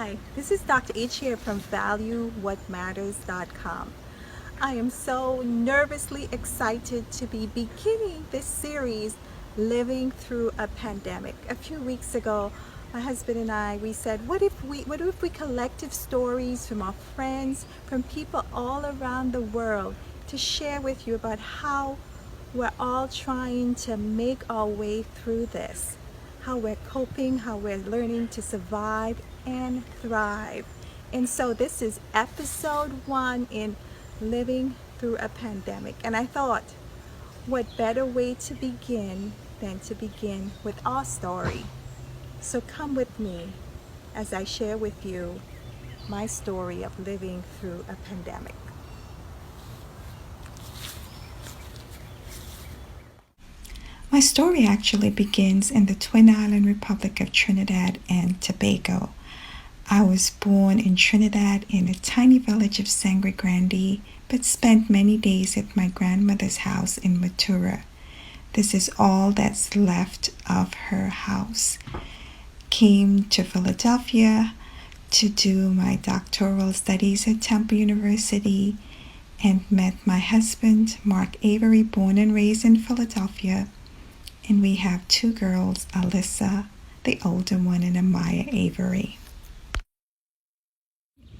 Hi, this is Dr. H here from ValueWhatMatters.com. I am so nervously excited to be beginning this series, Living Through a Pandemic. A few weeks ago, my husband and we said, what if we collected stories from our friends, from people all around the world to share with you about how we're all trying to make our way through this, how we're coping, how we're learning to survive and thrive. And so this is episode 1 in Living Through a Pandemic. And I thought, what better way to begin than to begin with our story? So come with me as I share with you my story of living through a pandemic. My story actually begins in the Twin Island Republic of Trinidad and Tobago. I was born in Trinidad in a tiny village of Sangre Grande, but spent many days at my grandmother's house in Matura. This is all that's left of her house. Came to Philadelphia to do my doctoral studies at Temple University and met my husband, Mark Avery, born and raised in Philadelphia. And we have 2 girls, Alyssa, the older one, and Amaya Avery.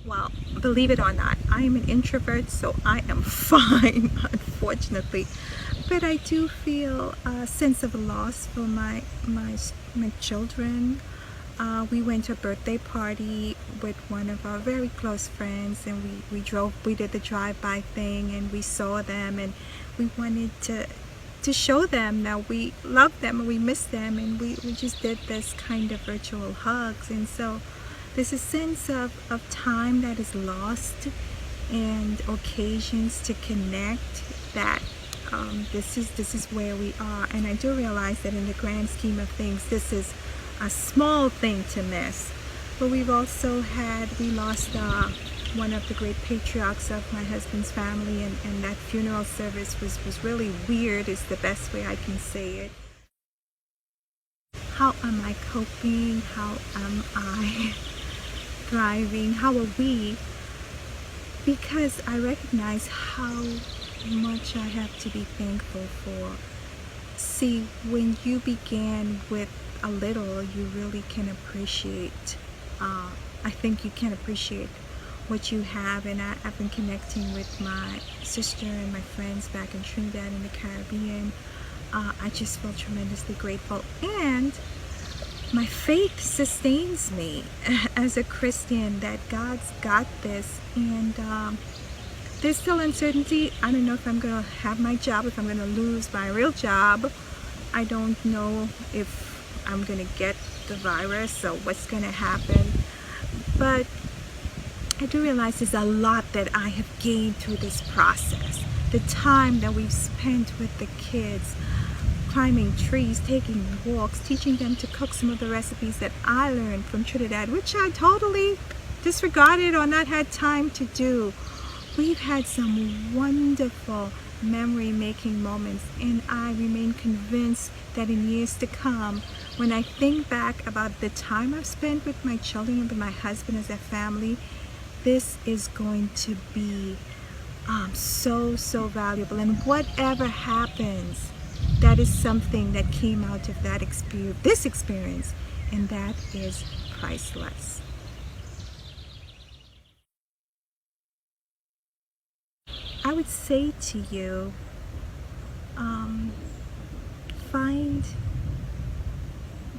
Well, believe it or not, I am an introvert, so I am fine, unfortunately. But I do feel a sense of loss for my children. We went to a birthday party with one of our very close friends, and we did the drive-by thing, and we saw them, and we wanted to show them that we love them and we miss them, and we just did this kind of virtual hugs. And so there's a sense of time that is lost and occasions to connect that this is where we are. And I do realize that in the grand scheme of things, this is a small thing to miss. But we lost one of the great patriarchs of my husband's family, and that funeral service was really weird, is the best way I can say it. How am I coping? How am I thriving? How are we? Because I recognize how much I have to be thankful for. See, when you began with a little, you really can appreciate, I think you can appreciate what you have. And I've been connecting with my sister and my friends back in Trinidad and the Caribbean. I just feel tremendously grateful, and my faith sustains me as a Christian that God's got this. And there's still uncertainty. I don't know if I'm going to have my job, if I'm going to lose my real job. I don't know if I'm going to get the virus or what's going to happen. But I do realize there's a lot that I have gained through this process. The time that we've spent with the kids, climbing trees, taking walks, teaching them to cook some of the recipes that I learned from Trinidad, which I totally disregarded or not had time to do. We've had some wonderful memory-making moments, and I remain convinced that in years to come, when I think back about the time I've spent with my children and with my husband as a family, this is going to be so valuable. And whatever happens, that is something that came out of that experience, this experience, and that is priceless. I would say to you, find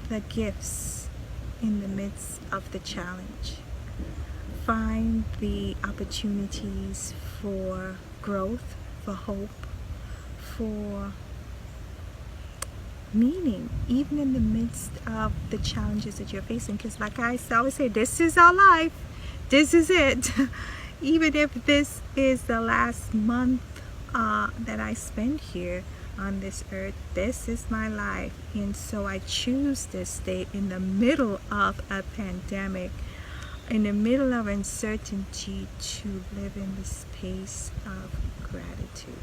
the gifts in the midst of the challenge. Find the opportunities for growth, for hope, for meaning, even in the midst of the challenges that you're facing. Because like I always say, this is our life. This is it. Even if this is the last month that I spend here on this earth, this is my life. And so I choose to stay in the middle of a pandemic, in the middle of uncertainty, to live in the space of gratitude.